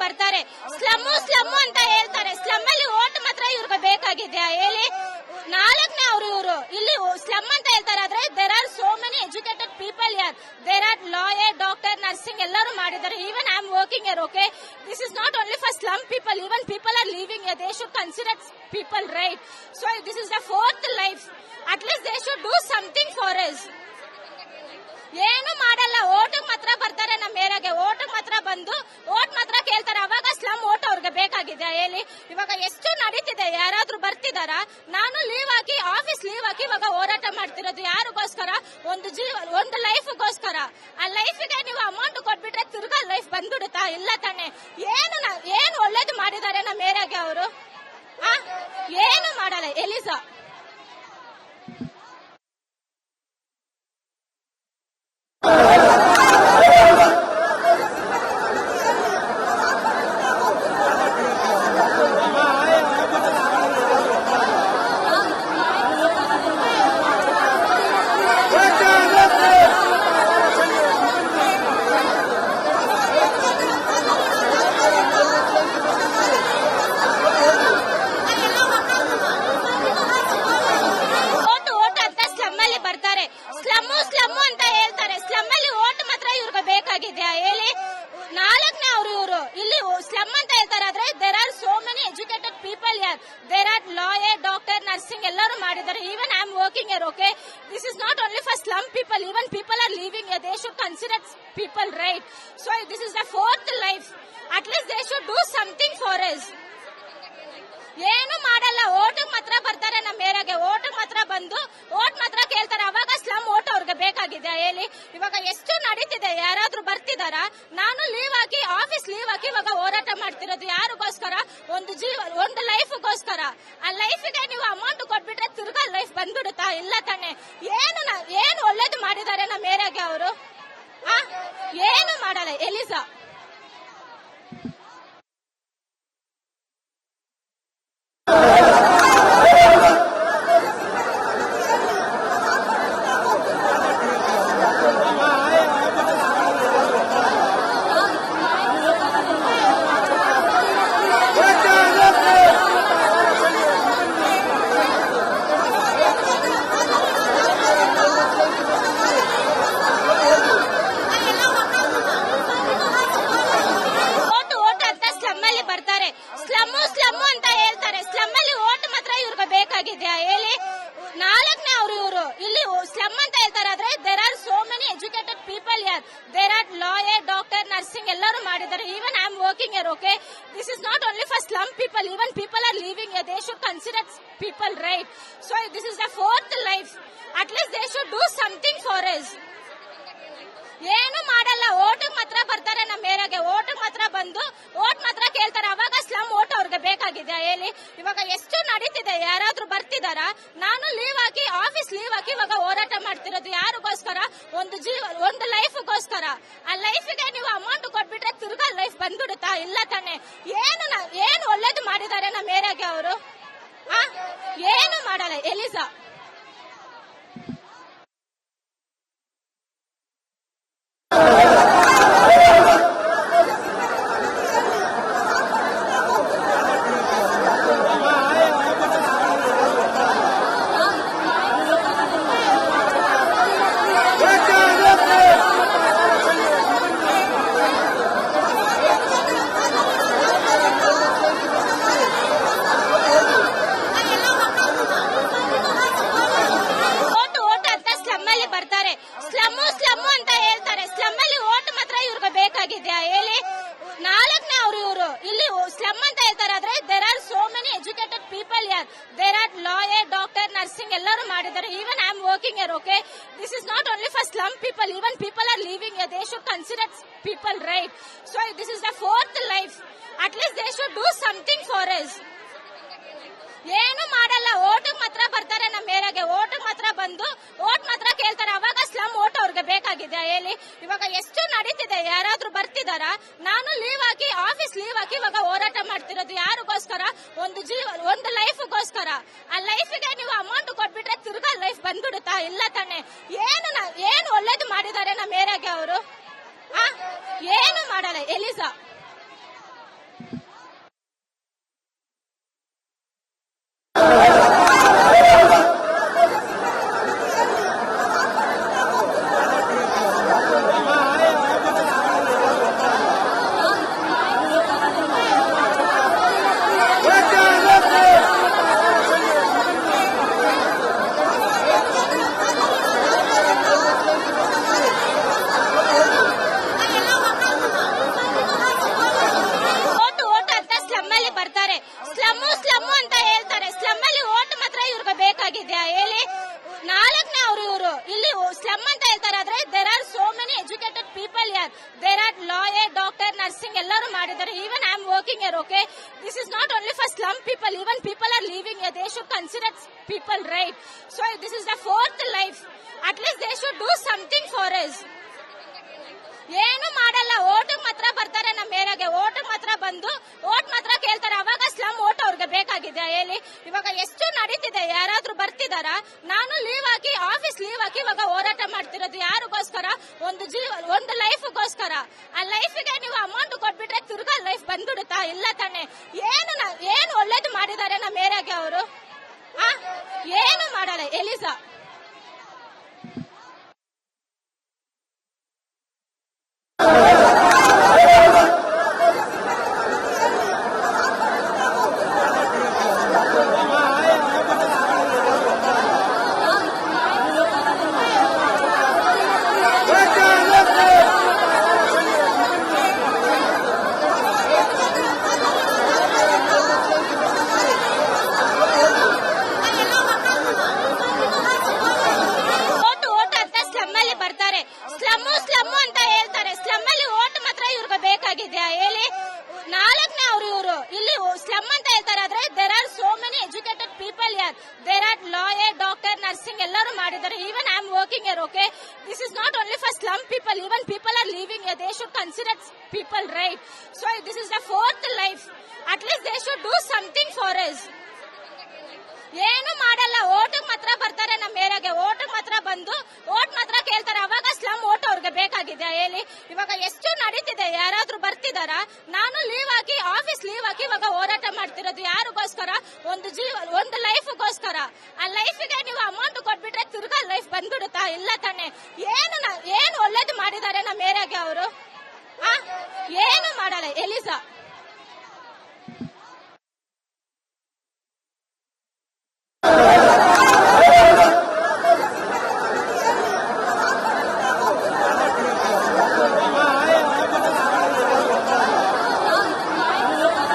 ಬರ್ತಾರೆ. ಸ್ಲಮ್ಮು ಅಂತ ಹೇಳ್ತಾರೆ. ಸ್ಲಮ್ ಅಲ್ಲಿ ಓಟ್ ಮಾತ್ರ ಇವ್ರಿಗೆ ಬೇಕಾಗಿದ್ಯಾ ಹೇಳಿ? 4ನೇ ಇವರು ಇಲ್ಲಿ ಸ್ಲಮ್ ಅಂತ ಹೇಳ್ತಾರೆ. ಆದ್ರೆ there are so many educated people ಯಾರ್. There are lawyer, doctor, nursing ಎಲ್ಲರೂ ಮಾಡಿದ್ದಾರೆ. Even I am working here, okay? This is not only for slum people. Even people are living here. They should consider people right. So this is the 4th life. At least they should do something for us. ಏನು ಮಾಡಲ್ಲ. ಓಟಿಗೆ ಮಾತ್ರ ಬರ್ತಾರೆ. ನಮ್ಮ ಏರಿಯಾಗೆ ಓಟಿಗೆ ಮಾತ್ರ ಬಂದು vote ಮಾತ್ರ ಕೇಳ್ತಾರೆ. ಅವಾಗ ಸ್ಲಮ್ ಓಟ್ ಅವ್ರಿಗೆ ಬೇಕಾಗಿದೆ ಹೇಳಿ? ಇವಾಗ ಎಷ್ಟು ನಡೀತಿದೆ? ಯಾರಾದ್ರೂ ಬರ್ತಿದಾರ? ನಾನು ಲೀವ್ ಹಾಕಿ ಆಫೀಸ್ ಲೀವ್ ಹಾಕಿ ಇವಾಗ ಹೋರಾಟ ಮಾಡ್ತಿರೋದು ಯಾರಿಗೋಸ್ಕರ? ಒಂದು ಲೈಫ್ಗೋಸ್ಕರ. ಆ ಲೈಫಿಗೆ ನೀವು ಅಮೌಂಟ್ ಕೊಟ್ಬಿಟ್ರೆ ತಿರ್ಗಾ ಲೈಫ್ ಬಂದ್ಬಿಡುತ್ತಾ? ಇಲ್ಲ ತಾನೆ. ಏನು ಒಳ್ಳೇದು ಮಾಡಿದ್ದಾರೆ ನಮ್ಮ ಏರಿಯಾಗೆ ಅವರು? ಏನು ಮಾಡಲ್ಲ. ಎಲಿಸಾ ಸ್ಲಮ್ಮು ಅಂತ ಹೇಳ್ತಾರೆ. ಸ್ಲಮ್ ಅಲ್ಲಿ ಓಟ್ ಮಾತ್ರ ಇವ್ರಿಗೆ ಬೇಕಾಗಿದ್ಯಾ ಹೇಳಿ? 4ನೇ ಇವರು ಇಲ್ಲಿ ಸ್ಲಮ್ ಅಂತ ಹೇಳ್ತಾರೆ. ಆದ್ರೆ there are so many educated people ಯಾರ್. There are lawyer, doctor, nursing ಎಲ್ಲರೂ ಮಾಡಿದ್ದಾರೆ. Even I am working here, okay? This is not only for slum people. Even people are living here. They should consider people right. So this is the 4th life. At least they should do something for us. ಏನು ಮಾಡಲ್ಲ. ಓಟಿಗೆ ಮಾತ್ರ ಬರ್ತಾರೆ. ನಮ್ಮ ಏರಿಯಾಗೆ ಓಟಿಗೆ ಮಾತ್ರ ಬಂದು vote ಮಾತ್ರ ಕೇಳ್ತಾರೆ. ಅವಾಗ ಸ್ಲಮ್ ಓಟ್ ಅವ್ರಿಗೆ ಬೇಕಾಗಿದೆ ಹೇಳಿ? ಇವಾಗ ಎಷ್ಟು ನಡೀತಿದೆ? ಯಾರಾದ್ರೂ ಬರ್ತಿದಾರ? ನಾನು ಲೀವ್ ಹಾಕಿ ಆಫೀಸ್ ಲೀವ್ ಹಾಕಿ ಇವಾಗ ಹೋರಾಟ ಮಾಡ್ತಿರೋದು ಯಾರಿಗೋಸ್ಕರ? ಒಂದು ಲೈಫ್ಗೋಸ್ಕರ. ಆ ಲೈಫಿಗೆ ನೀವು ಅಮೌಂಟ್ ಕೊಟ್ಬಿಟ್ರೆ ತಿರ್ಗಾ ಲೈಫ್ ಬಂದ್ಬಿಡುತ್ತಾ? ಇಲ್ಲ ತಾನೆ. ಏನು ಒಳ್ಳೇದು ಮಾಡಿದ್ದಾರೆ ನಮ್ಮ ಏರಿಯಾಗೆ ಅವರು? ಏನು ಮಾಡಲ್ಲ. ಎಲಿಸಾ ಸ್ಲಮ್ಮು ಅಂತ ಹೇಳ್ತಾರೆ. ಸ್ಲಮ್ ಅಲ್ಲಿ ಓಟ್ ಮಾತ್ರ ಇವ್ರಿಗೆ ಬೇಕಾಗಿದ್ಯಾ ಹೇಳಿ? 4ನೇ ಇವರು ಇಲ್ಲಿ ಸ್ಲಮ್ ಅಂತ ಹೇಳ್ತಾರೆ. ಆದ್ರೆ there are so many educated people ಯಾರ್. There are lawyer, doctor, nursing ಎಲ್ಲರೂ ಮಾಡಿದ್ದಾರೆ. Even I am working here, okay? This is not only for slum people. Even people are living here. They should consider people right. So this is the 4th life. At least they should do something for us. ಏನು ಮಾಡಲ್ಲ. ಓಟಿಗೆ ಮಾತ್ರ ಬರ್ತಾರೆ. ನಮ್ಮ ಏರಿಯಾಗೆ ಓಟಿಗೆ ಮಾತ್ರ ಬಂದು vote ಮಾತ್ರ ಕೇಳ್ತಾರೆ. ಅವಾಗ ಸ್ಲಮ್ ಓಟ್ ಅವ್ರಿಗೆ ಬೇಕಾಗಿದೆ ಹೇಳಿ? ಇವಾಗ ಎಷ್ಟು ನಡೀತಿದೆ? ಯಾರಾದ್ರೂ ಬರ್ತಿದಾರ? ನಾನು ಲೀವ್ ಹಾಕಿ ಆಫೀಸ್ ಲೀವ್ ಹಾಕಿ ಇವಾಗ ಹೋರಾಟ ಮಾಡ್ತಿರೋದು ಯಾರಿಗೋಸ್ಕರ? ಒಂದು ಲೈಫ್ಗೋಸ್ಕರ. ಆ ಲೈಫಿಗೆ ನೀವು ಅಮೌಂಟ್ ಕೊಟ್ಬಿಟ್ರೆ ತಿರ್ಗಾ ಲೈಫ್ ಬಂದ್ಬಿಡುತ್ತಾ? ಇಲ್ಲ ತಾನೆ. ಏನು ಒಳ್ಳೇದು ಮಾಡಿದ್ದಾರೆ ನಮ್ಮ ಏರಿಯಾಗೆ ಅವರು? ಏನು ಮಾಡಲ್ಲ. ಎಲಿಸಾ ಬರ್ತಾರೆ. ಸ್ಲಮ್ಮು ಅಂತ ಹೇಳ್ತಾರೆ. ಸ್ಲಮ್ ಅಲ್ಲಿ ಓಟ್ ಮಾತ್ರ ಇವ್ರಿಗೆ ಬೇಕಾಗಿದ್ಯಾ ಹೇಳಿ? 4ನೇ ಇವರು ಇಲ್ಲಿ ಸ್ಲಮ್ ಅಂತ ಹೇಳ್ತಾರೆ. ಆದ್ರೆ there are so many educated people ಯಾರ್. There are lawyer, doctor, nursing ಎಲ್ಲರೂ ಮಾಡಿದ್ದಾರೆ. Even I am working here, okay? This is not only for slum people. Even people are living here. They should consider people right. So this is the 4th life. At least they should do something for us. ಏನು ಮಾಡಲ್ಲ. ಓಟಿಗೆ ಮಾತ್ರ ಬರ್ತಾರೆ. ನಮ್ಮ ಏರಿಯಾಗೆ ಓಟಿಗೆ ಮಾತ್ರ ಬಂದು vote ಮಾತ್ರ ಕೇಳ್ತಾರೆ. ಅವಾಗ ಸ್ಲಮ್ ಓಟ್ ಅವ್ರಿಗೆ ಬೇಕಾಗಿದೆ ಹೇಳಿ? ಇವಾಗ ಎಷ್ಟು ನಡೀತಿದೆ? ಯಾರಾದ್ರೂ ಬರ್ತಿದಾರ? ನಾನು ಲೀವ್ ಹಾಕಿ ಆಫೀಸ್ ಲೀವ್ ಹಾಕಿ ಇವಾಗ ಹೋರಾಟ ಮಾಡ್ತಿರೋದು ಯಾರಿಗೋಸ್ಕರ? ಒಂದು ಲೈಫ್ಗೋಸ್ಕರ. ಆ ಲೈಫಿಗೆ ನೀವು ಅಮೌಂಟ್ ಕೊಟ್ಬಿಟ್ರೆ ತಿರ್ಗಾ ಲೈಫ್ ಬಂದ್ಬಿಡುತ್ತಾ? ಇಲ್ಲ ತಾನೆ. ಏನು ಒಳ್ಳೇದು ಮಾಡಿದ್ದಾರೆ ನಮ್ಮ ಏರಿಯಾಗೆ ಅವರು? ಏನು ಮಾಡಲ್ಲ. ಎಲಿಸಾ ನರ್ಸಿಂಗ್ ಎಲ್ಲರೂ ಮಾಡಿದ್ದಾರೆ. Even I am working here, okay? This is not only for slum people, even people are living here. They should consider people right. So this is the fourth life. At least they should do something for us. ಏನು ಮಾಡಲ್ಲ, vote ಮಾತ್ರ ಬರ್ತಾರೆ ನಮ್ಮ ಏರಿಯಾಗೆ, vote ಮಾತ್ರ ಬಂದು vote ಮಾತ್ರ ಕೇಳ್ತಾರೆ. ಅವಾಗ ಸ್ಲಮ್ ಓಟ್ ಅವ್ರಿಗೆ ಬೇಕಾಗಿದೆ ಹೇಳಿ. ಇವಾಗ ಎಷ್ಟು ನಡೀತಿದೆ, ಯಾರಾದ್ರೂ ಬರ್ತಿದಾರ? ನಾನು ಲೀವ್ ಹಾಕಿ ಆಫೀಸ್ ಲೀವ್ ಹಾಕಿ ಇವಾಗ ಹೋರಾಟ ಮಾಡ್ತಿರೋದು ಯಾರಿಗೋಸ್ಕರ? ಒಂದು ಲೈಫ್ಗೋಸ್ಕರ. ಆ ಲೈಫ್ಗೆ ನೀವು ಅಮೌಂಟ್ ಕೊಟ್ಬಿಟ್ರೆ ತಿರ್ಗಾ ಲೈಫ್ ಬಂದ್ಬಿಡುತ್ತಾ? ಇಲ್ಲ ತಾನೆ. ಏನು ಒಳ್ಳೇದು ಮಾಡಿದ್ದಾರೆ ನಮ್ಮ ಏರಿಯಾಗೆ ಅವರು? ಏನು ಮಾಡಲ್ಲ. ಎಲಿಸಾ ಸ್ಲಮ್ ಅಂತ ಹೇಳ್ತಾರೆ. ಸ್ಲಮ್ ಅಲ್ಲಿ ಓಟ್ ಮಾತ್ರ ಇವ್ರಿಗೆ ಬೇಕಾಗಿದೆ ಹೇಳಿ. ನಾಲ್ಕನೇ ಇವರು ಇಲ್ಲಿ ಸ್ಲಮ್ ಅಂತ ಹೇಳ್ತಾರೆ, ಆದ್ರೆ there are so many educated people ಯಾರ್. There are lawyer, doctor, nursing ಎಲ್ಲರೂ ಮಾಡಿದ್ದಾರೆ. Even I am working here, okay? This is not only for slum people, even people are living here. They should consider people right. So this is the fourth life. At least they should do something for us. ಏನು ಮಾಡಲ್ಲ, vote ಮಾತ್ರ ಬರ್ತಾರೆ ನಮ್ಮ ಏರಿಯಾಗೆ, vote ಮಾತ್ರ ಬಂದು vote ಮಾತ್ರ ಕೇಳ್ತಾರೆ. ಅವಾಗ ಸ್ಲಮ್ ಓಟ್ ಅವ್ರಿಗೆ ಬೇಕಾಗಿದೆ ಹೇಳಿ. ಇವಾಗ ಎಷ್ಟು ನಡೀತಿದೆ, ಯಾರಾದ್ರೂ ಬರ್ತಿದಾರ? ನಾನು ಲೀವ್ ಹಾಕಿ ಆಫೀಸ್ ಲೀವ್ ಹಾಕಿ ಇವಾಗ ಹೋರಾಟ ಮಾಡ್ತಿರೋದು ಯಾರಿಗೋಸ್ಕರ? ಒಂದು ಲೈಫ್ಗೋಸ್ಕರ. ಆ ಲೈಫ್ಗೆ ನೀವು ಅಮೌಂಟ್ ಕೊಟ್ಬಿಟ್ರೆ ತಿರ್ಗಾ ಲೈಫ್ ಬಂದ್ಬಿಡುತ್ತಾ? ಇಲ್ಲ ತಾನೆ. ಏನು ಒಳ್ಳೇದು ಮಾಡಿದ್ದಾರೆ ನಮ್ಮ ಏರಿಯಾಗೆ ಅವರು? ಏನು ಮಾಡಲ್ಲ. ಎಲಿಸಾ